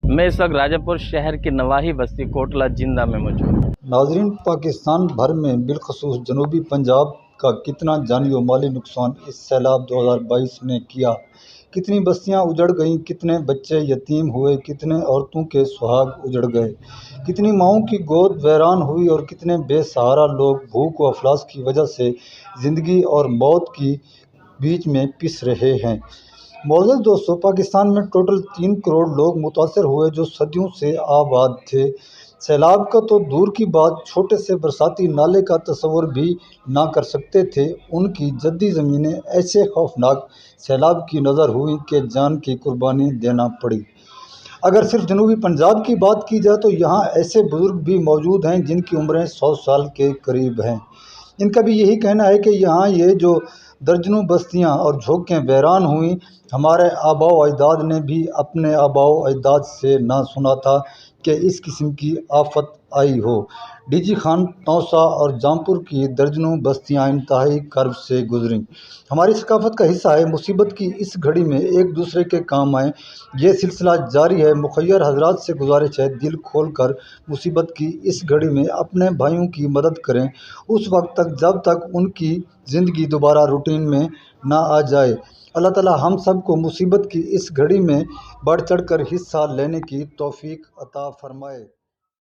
मैं इस वक्त राजापुर शहर की नवाही बस्ती कोटला जिंदा में मौजूद हूँ। नाजरीन, पाकिस्तान भर में बिलखसूस जनूबी पंजाब का कितना जानी और माली नुकसान इस सैलाब 2022 ने किया। कितनी बस्तियां उजड़ गईं, कितने बच्चे यतीम हुए, कितने औरतों के सुहाग उजड़ गए, कितनी माओं की गोद वैरान हुई और कितने बेसहारा लोग भूख व अफलास की वजह से ज़िंदगी और मौत की बीच में पिस रहे हैं। मौजूद दोस्तों, पाकिस्तान में टोटल 3 करोड़ लोग मुतासर हुए जो सदियों से आबाद थे। सैलाब का तो दूर की बात, छोटे से बरसाती नाले का तस्वुर भी ना कर सकते थे। उनकी जद्दी ज़मीनें ऐसे खौफनाक सैलाब की नज़र हुई कि जान की कुर्बानी देना पड़ी। अगर सिर्फ जनूबी पंजाब की बात की जाए तो यहाँ ऐसे बुजुर्ग भी मौजूद हैं जिनकी उम्रें 100 साल के करीब हैं। इनका भी यही कहना है कि यहाँ ये जो दर्जनों बस्तियाँ और झोंकें वैरान हुई, हमारे आबाओ अजदाद ने भी अपने आबाओ अजदाद से ना सुना था कि इस किस्म की आफत आई हो। डीजी खान, तौसा और जामपुर की दर्जनों बस्तियाँ इंतहाई कर्ब से गुजरीं। हमारी सकाफत का हिस्सा है मुसीबत की इस घड़ी में एक दूसरे के काम आएँ। ये सिलसिला जारी है। मुखय्यर हजरात से गुजारिश है, दिल खोल कर मुसीबत की इस घड़ी में अपने भाइयों की मदद करें, उस वक्त तक जब तक उनकी ज़िंदगी दोबारा रूटीन में ना आ जाए। अल्लाह ताला हम सब को मुसीबत की इस घड़ी में बढ़ चढ़ कर हिस्सा लेने की तौफीक अता फरमाए।